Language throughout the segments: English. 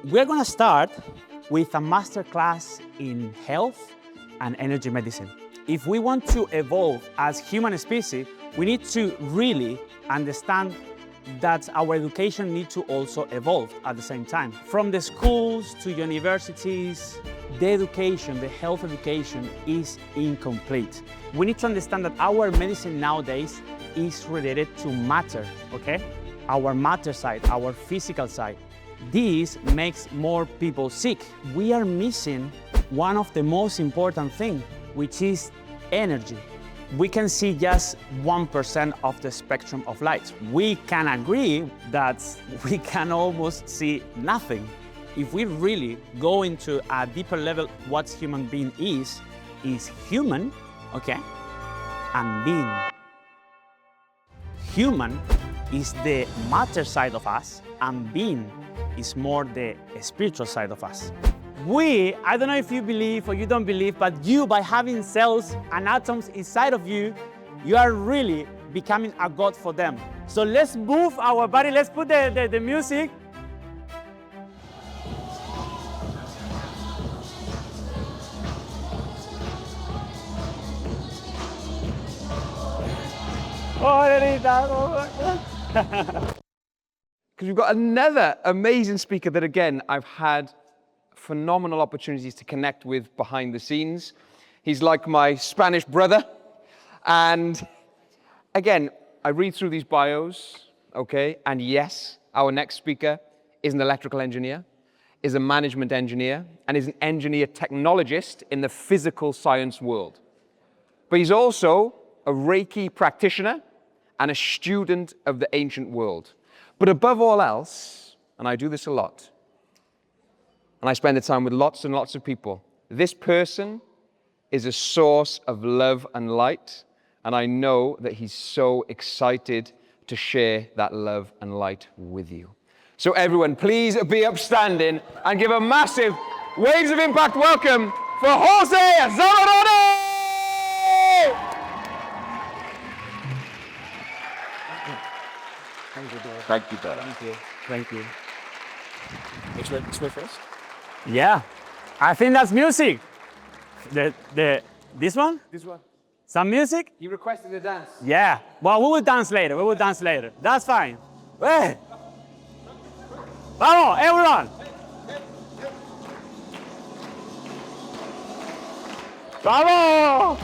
We're going to start with a masterclass in health and energy medicine. If we want to evolve as human species, we need to really understand that our education needs to also evolve at the same time. From the schools to universities, the education, the health education is incomplete. We need to understand that our medicine nowadays is related to matter, okay? Our matter side, our physical side. This makes more people sick. We are missing one of the most important things, which is energy. We can see just 1% of the spectrum of light. We can agree that we can almost see nothing. If we really go into a deeper level, what human being is human, okay, and being. Human is the matter side of us, and being is more the spiritual side of us. I don't know if you believe or you don't believe, but you, by having cells and atoms inside of you, you are really becoming a god for them. So let's move our body, let's put the music. Because we've got another amazing speaker that, again, I've had phenomenal opportunities to connect with behind the scenes. He's like my Spanish brother. And again, I read through these bios, okay? And yes, our next speaker is an electrical engineer, is a management engineer, and is an engineer technologist in the physical science world. But he's also a Reiki practitioner and a student of the ancient world. But above all else, and I do this a lot, and I spend the time with lots and lots of people, this person is a source of love and light, and I know that he's so excited to share that love and light with you. So everyone, please be upstanding and give a massive Waves of Impact welcome for Jose Zamarone! Thank you, Dara. Thank you. Thank you. Which way first? Yeah, I think that's music. This one? This one. Some music? He requested a dance. Yeah. Well, we will dance later. We will dance later. That's fine. Hey. Vamos, everyone. Vamos.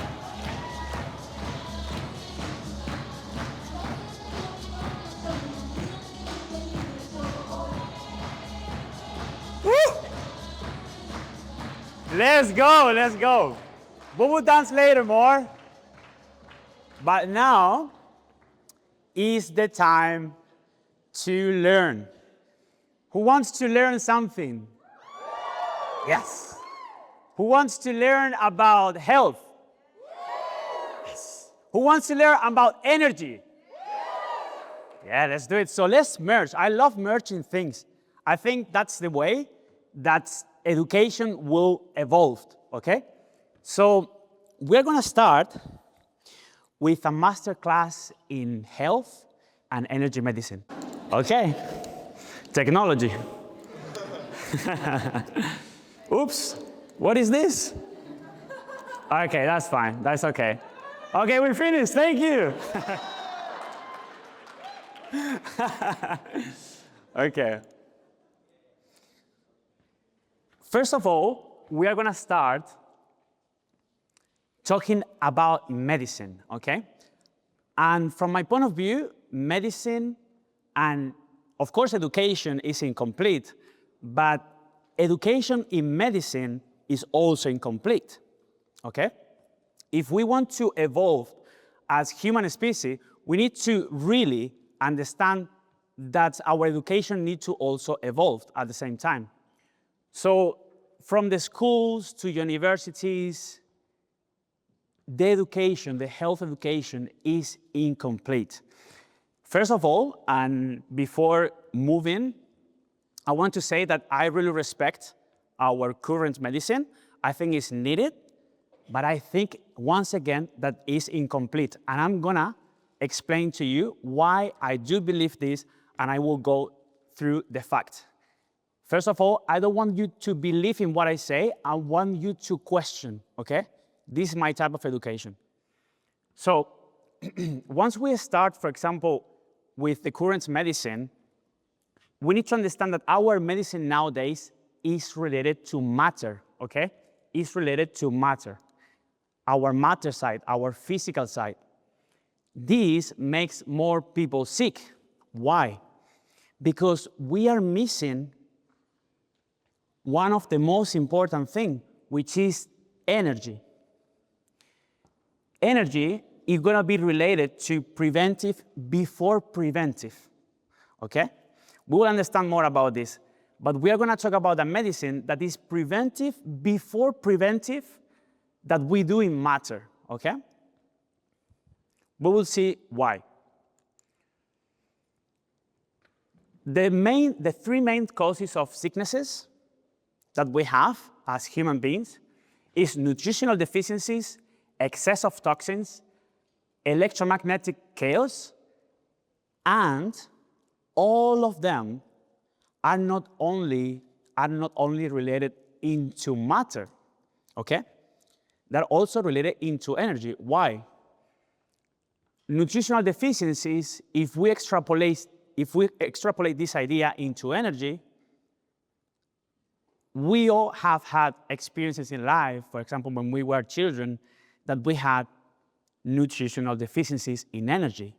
Let's go, let's go. We will dance later more. But now is the time to learn. Who wants to learn something? Yes. Who wants to learn about health? Yes. Who wants to learn about energy? Yeah, let's do it. So let's merge. I love merging things. I think that's the way that education will evolve, okay? So we're going to start with a masterclass in health and energy medicine. Okay, technology. Oops, what is this? Okay, that's fine, that's okay. Okay, we finished, thank you. Okay. First of all, we are going to start talking about medicine, okay? And from my point of view, medicine and, of course, education is incomplete, but education in medicine is also incomplete, okay? If we want to evolve as human species, we need to really understand that our education needs to also evolve at the same time. So from the schools to universities, the education, the health education is incomplete. First of all, and before moving, I want to say that I really respect our current medicine. I think it's needed, but I think, once again, that is incomplete. And I'm gonna explain to you why I do believe this, and I will go through the facts. First of all, I don't want you to believe in what I say. I want you to question, okay? This is my type of education. So once we start, for example, with the current medicine, we need to understand that our medicine nowadays is related to matter, okay? It's related to matter. Our matter side, our physical side. This makes more people sick. Why? Because we are missing one of the most important things, which is energy. Energy is going to be related to preventive before preventive, okay? We will understand more about this, but we are going to talk about a medicine that is preventive before preventive that we do in matter, okay? We will see why. The three main causes of sicknesses that we have as human beings is nutritional deficiencies, excess of toxins, electromagnetic chaos, and all of them are not only related into matter, okay? They're also related into energy. Why? Nutritional deficiencies, if we extrapolate this idea into energy, we all have had experiences in life, for example, when we were children, that we had nutritional deficiencies in energy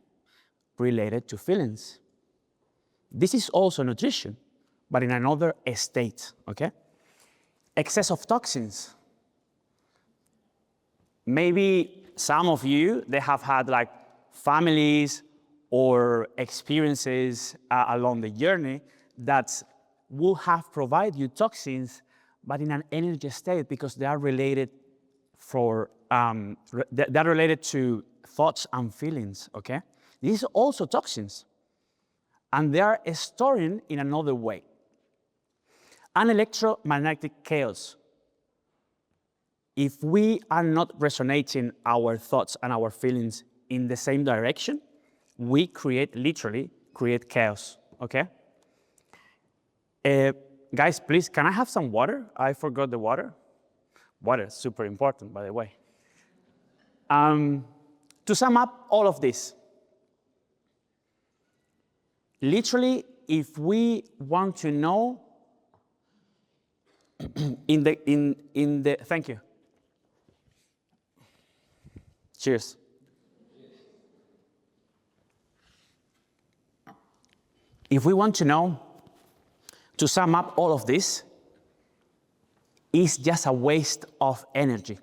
related to feelings. This is also nutrition, but in another state, okay? Excess of toxins. Maybe some of you, they have had like families or experiences along the journey that will have provided you toxins, but in an energy state because they are related they're related to thoughts and feelings, okay? These are also toxins, and they are storing in another way. An electromagnetic chaos. If we are not resonating our thoughts and our feelings in the same direction, we literally create chaos, okay? Guys, please, can I have some water? I forgot the water. Water is super important, by the way. To sum up all of this, literally, if we want to know thank you. Cheers. If we want to know, to sum up all of this, is just a waste of energy,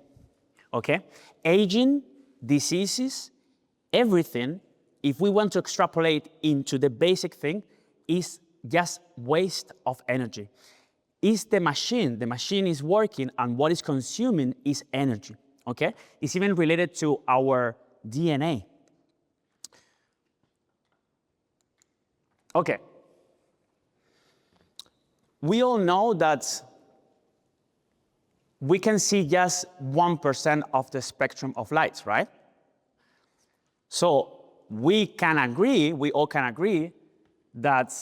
okay? Aging, diseases, everything, if we want to extrapolate into the basic thing, is just waste of energy. It's the machine is working, and what is consuming is energy, okay? It's even related to our DNA. Okay. We all know that we can see just 1% of the spectrum of light, right? So we all can agree that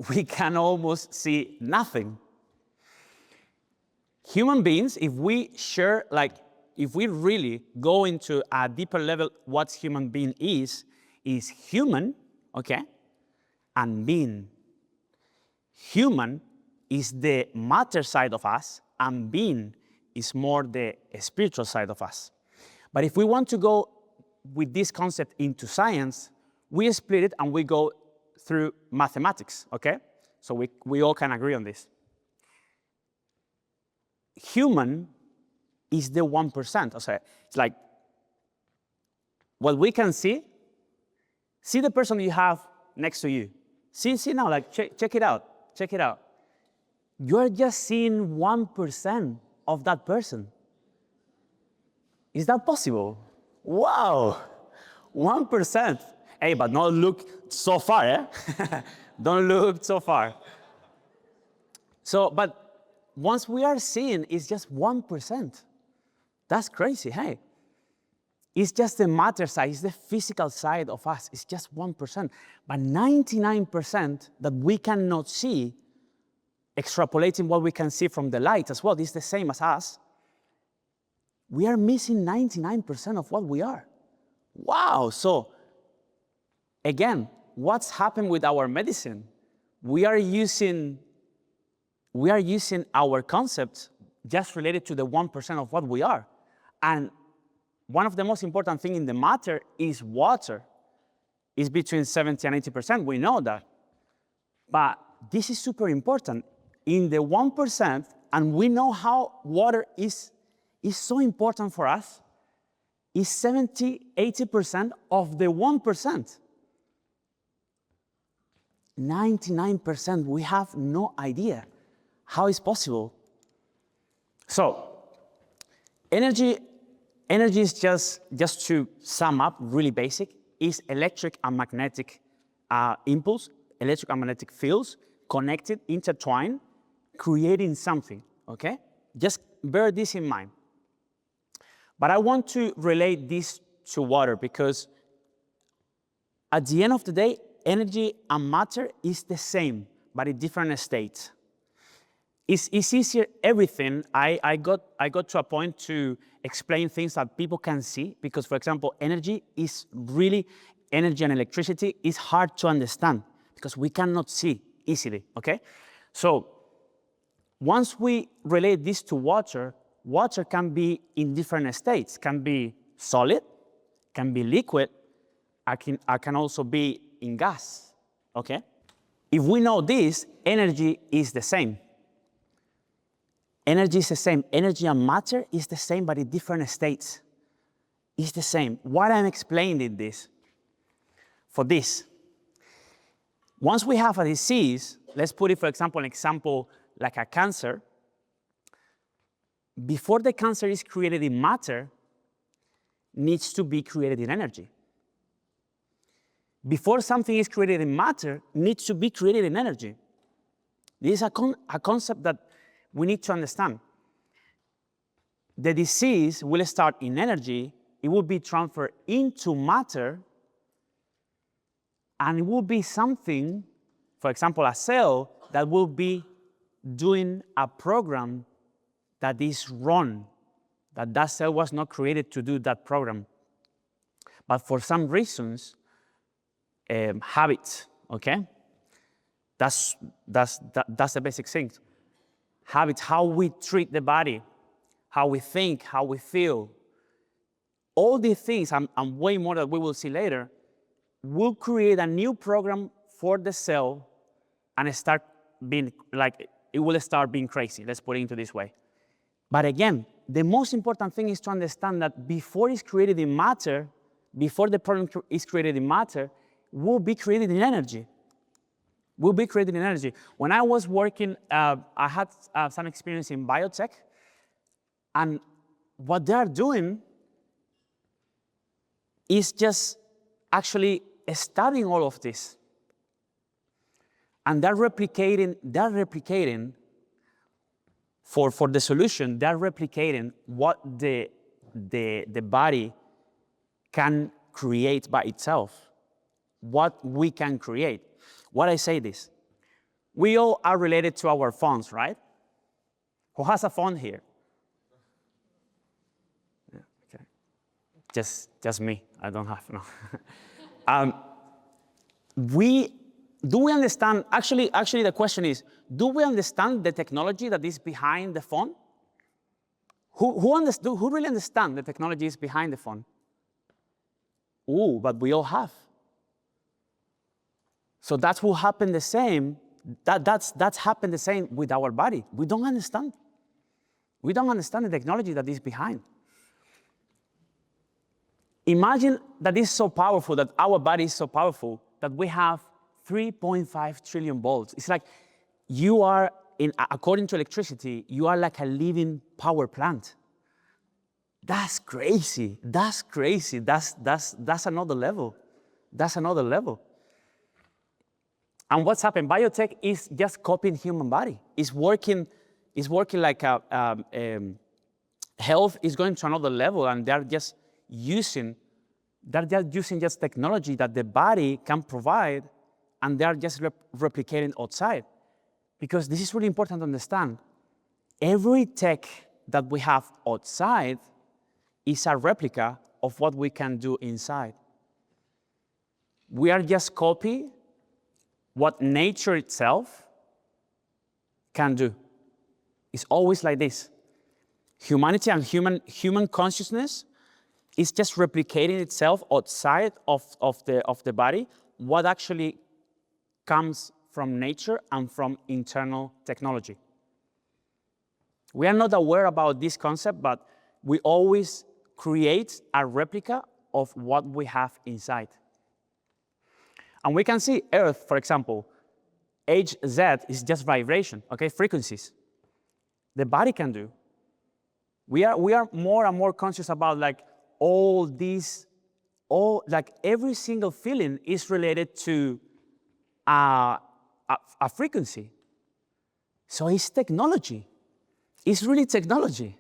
we can almost see nothing. Human beings, if we really go into a deeper level, what human being is human, okay, and being. Human is the matter side of us, and being is more the spiritual side of us. But if we want to go with this concept into science, we split it and we go through mathematics, okay? So we all can agree on this. Human is the 1%. Okay? It's like what we can see the person you have next to you. See now, like check it out. Check it out. You're just seeing 1% of that person. Is that possible? Wow, 1%. Hey, but not look so far, eh? Don't look so far. So, but once we are seeing, it's just 1%. That's crazy, hey? It's just the matter side, it's the physical side of us. It's just 1%. But 99% that we cannot see extrapolating what we can see from the light as well, this is the same as us, we are missing 99% of what we are. Wow, so again, what's happened with our medicine? We are using our concepts just related to the 1% of what we are. And one of the most important things in the matter is water. It's between 70 and 80%, we know that. But this is super important. In the 1%, and we know how water is so important for us, is 70, 80% of the 1%. 99%, we have no idea how it's possible. So, energy is just to sum up, really basic, is electric and magnetic impulse, electric and magnetic fields, connected, intertwined, creating something, okay? Just bear this in mind. But I want to relate this to water because at the end of the day, energy and matter is the same, but in different states. It's easier, everything, I got to a point to explain things that people can see because, for example, energy and electricity is hard to understand because we cannot see easily, okay? So once we relate this to water, water can be in different states, can be solid, can be liquid, I can also be in gas, okay? If we know this, energy is the same. Energy is the same. Energy and matter is the same, but in different states. It's the same. Why I'm explaining this? For this. Once we have a disease, let's put it, for example, an example like a cancer. Before the cancer is created in matter, needs to be created in energy. Before something is created in matter, needs to be created in energy. This is a concept that we need to understand. The disease will start in energy, it will be transferred into matter, and it will be something, for example, a cell that will be doing a program that is wrong, that cell was not created to do that program. But for some reasons, habits, okay? That's the basic thing. Habits, how we treat the body, how we think, how we feel. All these things, and way more that we will see later, will create a new program for the cell and start being like, it will start being crazy. Let's put it into this way. But again, the most important thing is to understand that before it's created in matter, before the program is created in matter, will be created in energy. Will be created in energy. When I was working, I had some experience in biotech, and what they are doing is just actually studying all of this. And they're replicating for the solution, they're replicating what the body can create by itself, what we can create. Why I say this? We all are related to our phones, right? Who has a phone here? Yeah, okay. Just me. I don't have, no. Do we understand, actually the question is, do we understand the technology that is behind the phone? Who really understand the technology is behind the phone? Ooh, but we all have. So that's what happened the same, that's happened the same with our body. We don't understand. We don't understand the technology that is behind. Imagine that it's so powerful, that our body is so powerful, that we have 3.5 trillion volts. It's like you are, according to electricity, you are like a living power plant. That's crazy. That's crazy. That's another level. That's another level. And what's happened? Biotech is just copying human body. It's working like health is going to another level, and they're just using just technology that the body can provide, and they're just replicating outside. Because this is really important to understand. Every tech that we have outside is a replica of what we can do inside. We are just copying what nature itself can do. It's always like this. Humanity and human consciousness is just replicating itself outside of the body, what actually comes from nature and from internal technology. We are not aware about this concept, but we always create a replica of what we have inside. And we can see Earth, for example, Hz is just vibration, okay, frequencies. The body can do. We are more and more conscious about like all these, like every single feeling is related to a frequency. So it's technology. It's really technology.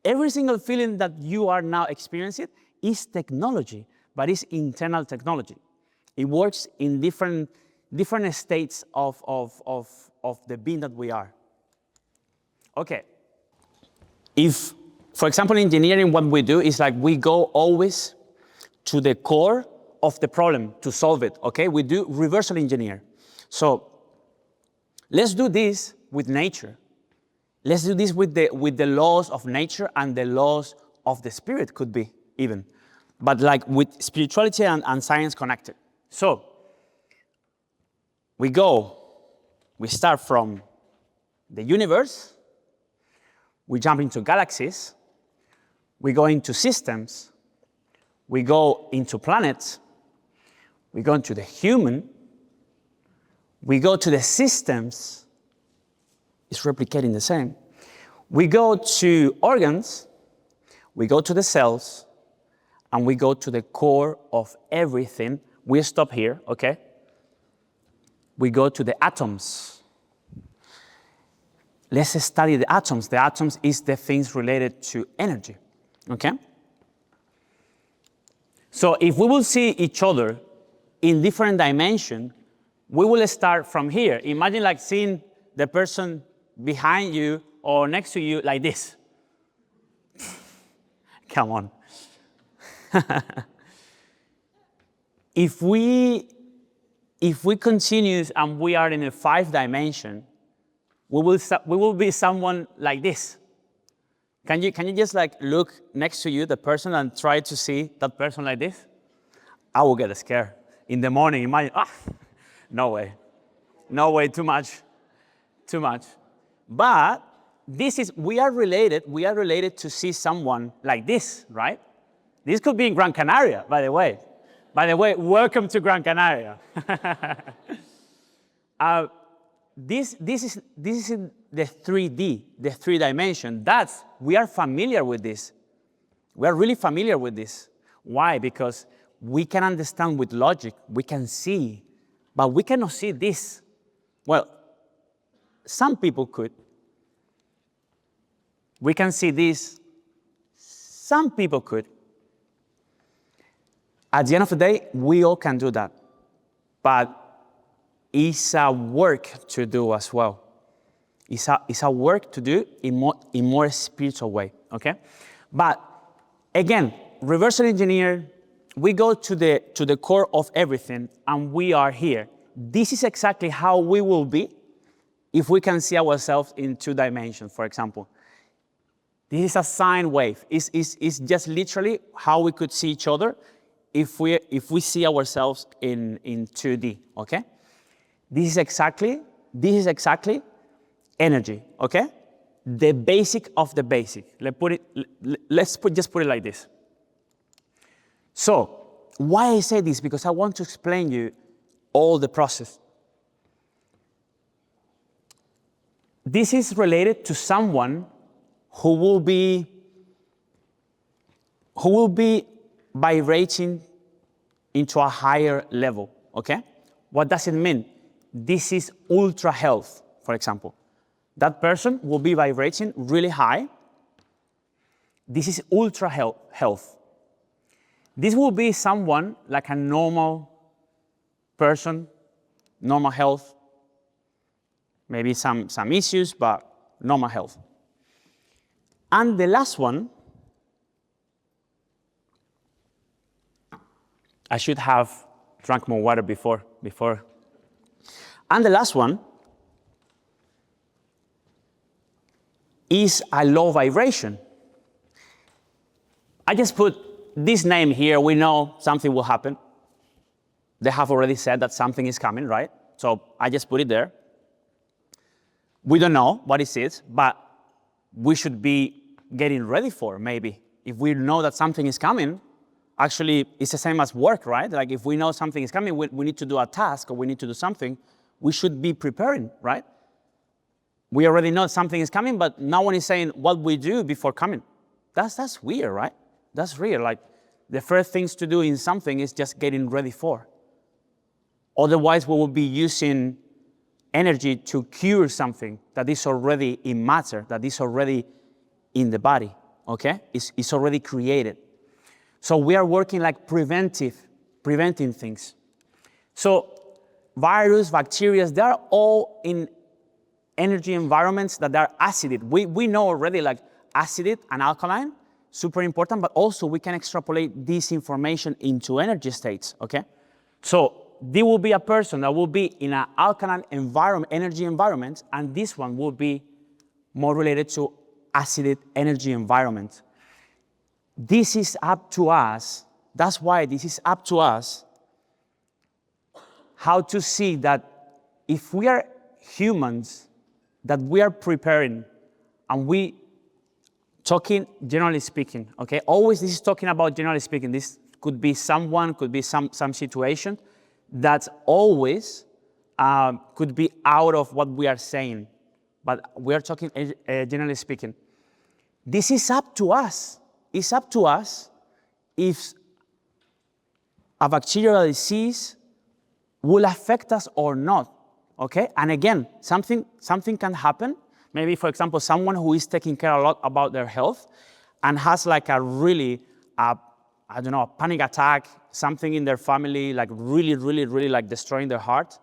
Every single feeling that you are now experiencing is technology, but it's internal technology. It works in different states of the being that we are. Okay. If, for example, in engineering, what we do is like we go always to the core of the problem to solve it, okay? We do reversal engineer. So let's do this with nature. Let's do this with the laws of nature and the laws of the spirit, could be even. But like with spirituality and science connected. So we start from the universe, we jump into galaxies, we go into systems, we go into planets, we go into the human, we go to the systems, it's replicating the same. We go to organs, we go to the cells, and we go to the core of everything. We stop here, okay? We go to the atoms. Let's study the atoms. The atoms is the things related to energy, okay? So if we will see each other in different dimensions, we will start from here. Imagine like seeing the person behind you or next to you like this. Come on. If we continue and we are in a 5 dimension, we will be someone like this. Can you just like look next to you, the person, and try to see that person like this? I will get scared. In the morning, imagine, no way, too much. But we are related to see someone like this, right? This could be in Gran Canaria, by the way. Welcome to Gran Canaria. This is in the 3D, the 3 dimension. We are familiar with this. We are really familiar with this. Why? Because we can understand with logic, we can see, but we cannot see this. Well, some people could. We can see this. Some people could. At the end of the day, we all can do that. But it's a work to do as well. It's a work to do in more spiritual way, okay? But again, reversal engineer, we go to the core of everything, and we are here. This is exactly how we will be if we can see ourselves in 2 dimensions, for example. This is a sine wave. It's just literally how we could see each other if we see ourselves in 2D, okay? This is exactly energy, okay? The basic of the basic. Let's just put it like this. So, why I say this? Because I want to explain you all the process. This is related to someone who will be vibrating into a higher level, okay? What does it mean? This is ultra health, for example. That person will be vibrating really high. This is ultra health. This will be someone like a normal person, normal health. maybe some issues, but normal health. And the last one, I should have drank more water before. And the last one is a low vibration. I just put this name here. We know something will happen. They have already said that something is coming, right? So I just put it there. We don't know what it is, but we should be getting ready for, maybe. If we know that something is coming, actually, it's the same as work, right? Like if we know something is coming, we need to do a task or we need to do something, we should be preparing, right? We already know something is coming, but no one is saying what we do before coming. That's weird, right? That's real. Like the first things to do in something is just getting ready for. Otherwise, we will be using energy to cure something that is already in matter, that is already in the body, okay? It's already created. So we are working like preventing things. So virus, bacteria, they are all in energy environments that are acidic. We know already like acidic and alkaline, super important, but also we can extrapolate this information into energy states, okay? So there will be a person that will be in an alkaline environment, energy environment, and this one will be more related to acidic energy environment. This is up to us. That's why this is up to us how to see that if we are humans, that we are preparing and we talking generally speaking, okay? Always this is talking about generally speaking. This could be someone, could be some situation that always could be out of what we are saying. But we are talking generally speaking. This is up to us. It's up to us if a bacterial disease will affect us or not, okay? And again, something can happen. Maybe, for example, someone who is taking care a lot about their health and has like a really, a panic attack, something in their family, like really like destroying their heart.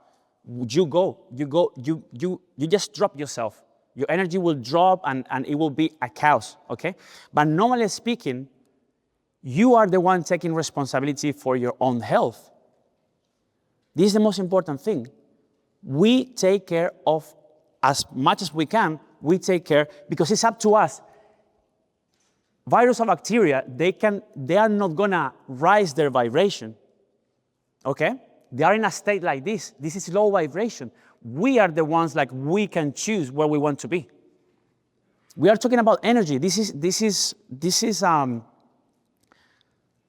You just drop yourself. Your energy will drop and it will be a chaos, okay? But normally speaking, you are the one taking responsibility for your own health. This is the most important thing. We take care of as much as we can, we take care because it's up to us. Virus or bacteria, they are not gonna rise their vibration, okay? They are in a state like this. This is low vibration. We are the ones like we can choose where we want to be. We are talking about energy. This is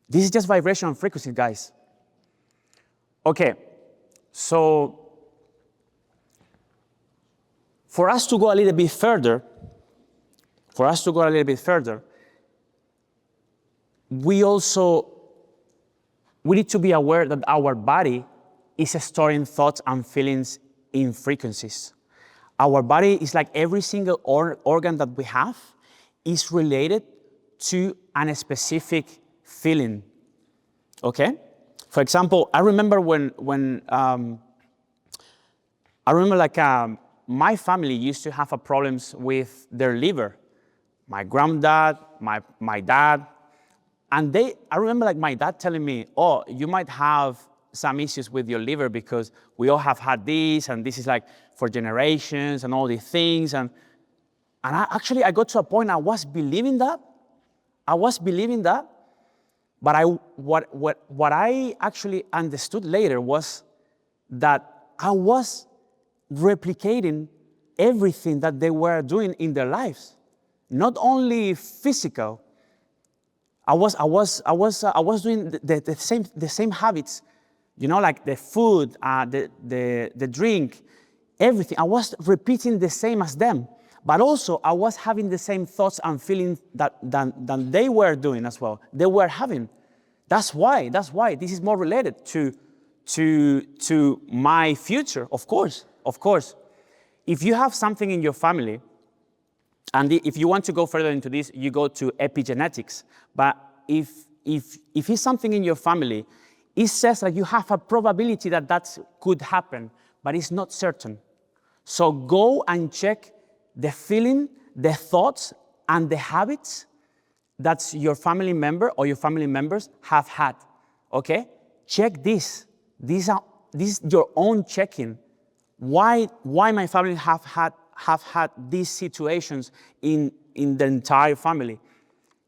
just vibration and frequency, guys. Okay, so for us to go a little bit further, we need to be aware that our body is storing thoughts and feelings in frequencies. Our body is like every single organ that we have is related to a specific feeling, okay? For example, I remember my family used to have problems with their liver. My granddad, my dad, and I remember like my dad telling me, oh, you might have some issues with your liver because we all have had this, and this is like for generations and all these things. And I got to a point I was believing that. But what I actually understood later was that I was replicating everything that they were doing in their lives, not only physical. I was doing the same habits, you know, like the food, the drink, everything. I was repeating the same as them, but also I was having the same thoughts and feelings that they were doing as well. They were having. That's why this is more related to my future, of course. If you have something in your family, and if you want to go further into this, you go to epigenetics. But if it's something in your family, it says that you have a probability that could happen, but it's not certain. So go and check the feeling, the thoughts, and the habits that your family member or your family members have had, okay? Check this. This is your own checking. Why my family have had these situations in the entire family?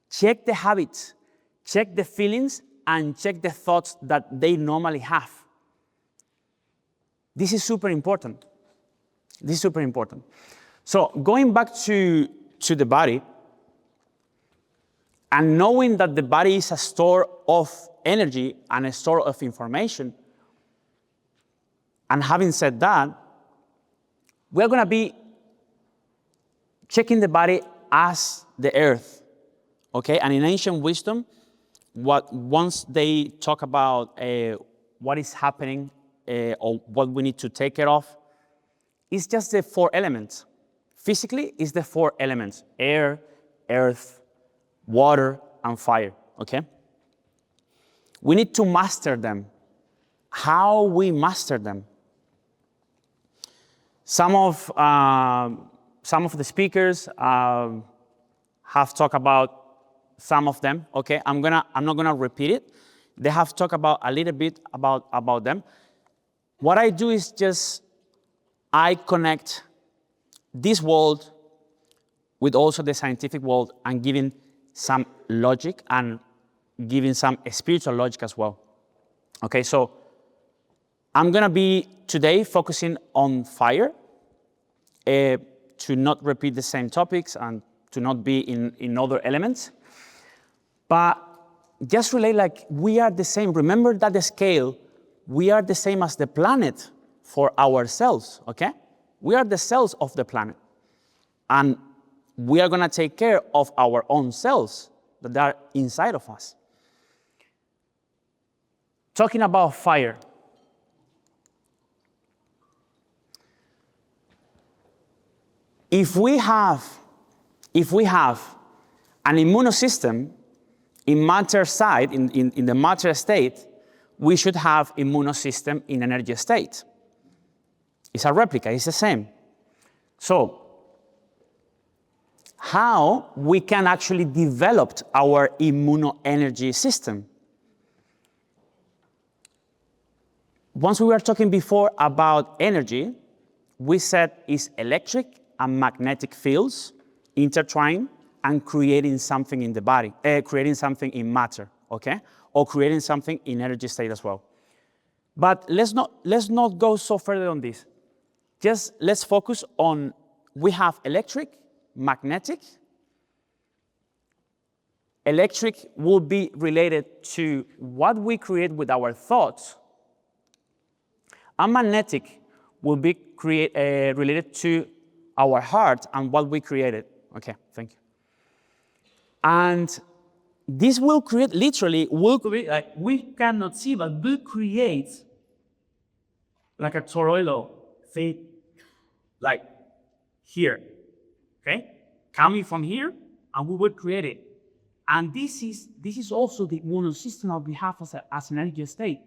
Check the habits, check the feelings, and check the thoughts that they normally have. This is super important. This is super important. So going back to the body, and knowing that the body is a store of energy and a store of information, and having said that, we're going to be checking the body as the earth, okay? And in ancient wisdom, once they talk about what is happening or what we need to take care of, it's just the 4 elements. Physically, it's the 4 elements: air, earth, water, and fire, okay? We need to master them. How we master them? Some of the speakers have talked about some of them, okay? I'm not gonna repeat it. They have talked about a little bit about them. What I do is just, I connect this world with also the scientific world and giving some logic and giving some spiritual logic as well. Okay, so I'm gonna be today focusing on fire, to not repeat the same topics and to not be in other elements. But just relate like we are the same. Remember that the scale, we are the same as the planet for ourselves, okay? We are the cells of the planet. And we are gonna take care of our own cells that are inside of us. Talking about fire. If we have an immune system in matter side, in the matter state, we should have immune system in energy state. It's a replica, it's the same. So, how we can actually develop our immunoenergy system? Once we were talking before about energy, we said it's electric and magnetic fields intertwined and creating something in the body, creating something in matter, okay? Or creating something in energy state as well. But let's not go so further on this. Just let's focus on, we have electric, magnetic. Electric will be related to what we create with our thoughts. And magnetic will be related to our heart and what we created. Okay, thank you. And this will create, literally, will create, like we cannot see, but will create like a tornado, say, like here, okay? Coming from here, and we will create it. And this is also the immune system that we have as an energy state.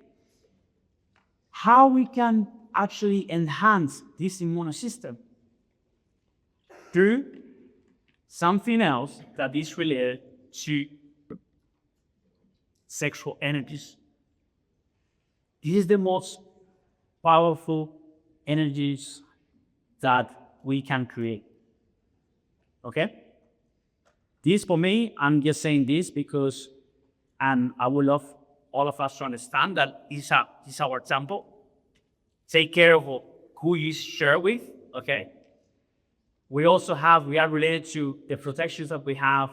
How we can actually enhance this immune system? Through something else that is related to sexual energies. This is the most powerful energies that we can create. Okay? This for me, I'm just saying this because, and I would love all of us to understand that this is our temple. Take care of who you share with, okay? We are related to the protections that we have,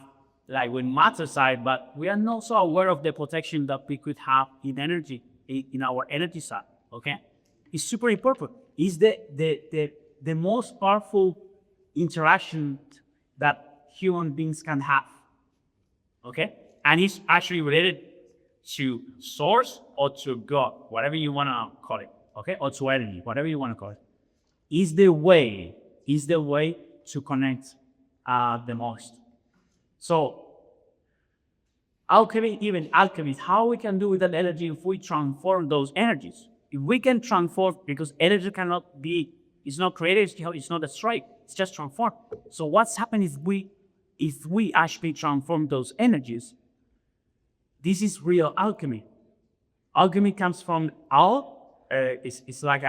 like with matter side, but we are not so aware of the protection that we could have in energy, in our energy side, okay? It's super important. It's the most powerful interaction that human beings can have, okay? And it's actually related to source or to God, whatever you want to call it, okay? Or to energy, whatever you want to call it. Is the way to connect the most. So, alchemy, how we can do with that energy if we transform those energies? If we can transform, because energy cannot be It's not created, it's not destroyed, it's just transformed. So what's happened if we actually transform those energies? This is real alchemy. Alchemy comes from it's like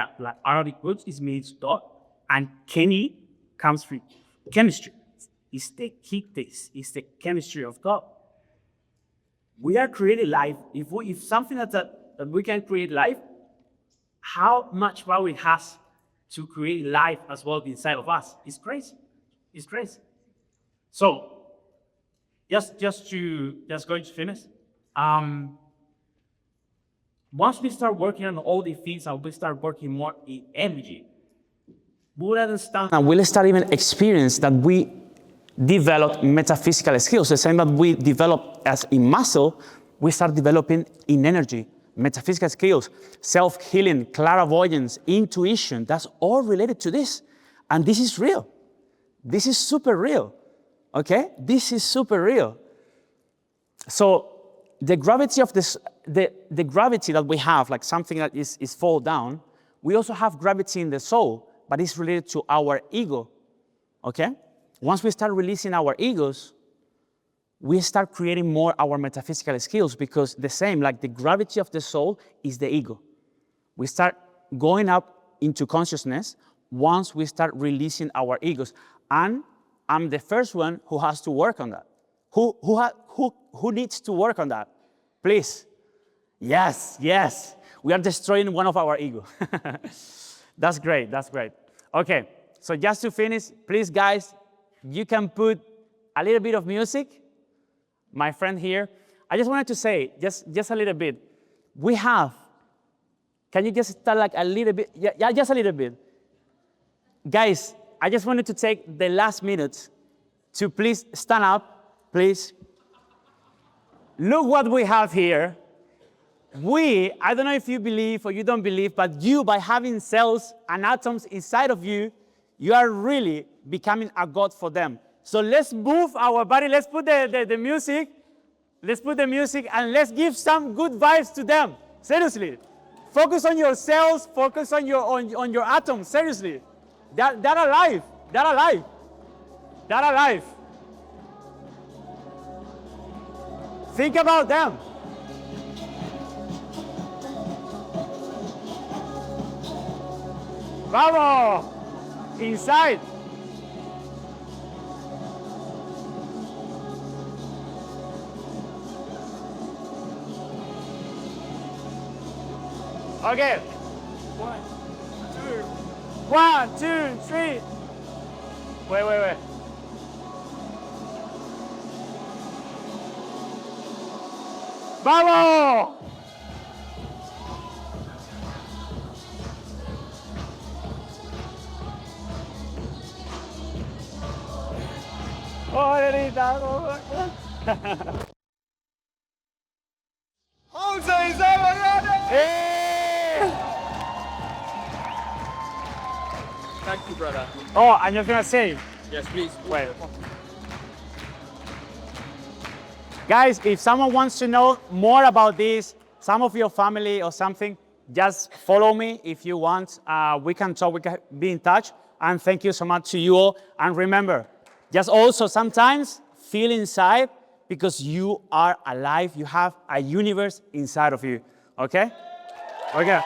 Arabic roots, it means dot, and Kenny comes from chemistry. It's the chemistry of God. We are creating life. If something that we can create life, how much power it has to create life as well inside of us? It's crazy. It's crazy. So, just going to finish. Once we start working on all these things and we start working more in energy, we'll understand and we'll start even experience that we develop metaphysical skills. The same that we develop as in muscle, we start developing in energy, metaphysical skills, self-healing, clairvoyance, intuition. That's all related to this. And this is real. This is super real. Okay? This is super real. So the gravity of this, the gravity that we have, like something that is fall down, we also have gravity in the soul, but it's related to our ego. Okay? Once we start releasing our egos, we start creating more our metaphysical skills, because the same, like the gravity of the soul is the ego. We start going up into consciousness once we start releasing our egos. And I'm the first one who has to work on that. Who needs to work on that? Please. Yes. We are destroying one of our ego. That's great. Okay, so just to finish, please guys, you can put a little bit of music. My friend here, I just wanted to say, just a little bit. Can you just start like a little bit? Yeah, just a little bit. Guys, I just wanted to take the last minute to please stand up, please. Look what we have here. I don't know if you believe or you don't believe, but you, by having cells and atoms inside of you, you are really becoming a god for them. So let's move our body. Let's put the music. Let's put the music and let's give some good vibes to them. Seriously. Focus on your cells. Focus on your atoms. Seriously. They're alive. They're alive. They're alive. Think about them. Vamos! Inside. Okay. 1, 2, 3. Wait. Vamos! Thank you, brother. Oh, I'm just gonna say, Yes, please. wait. Guys, if someone wants to know more about this, some of your family or something, just follow me if you want. We can talk, we can be in touch. And thank you so much to you all. And remember, just also sometimes feel inside, because you are alive. You have a universe inside of you. Okay? Okay.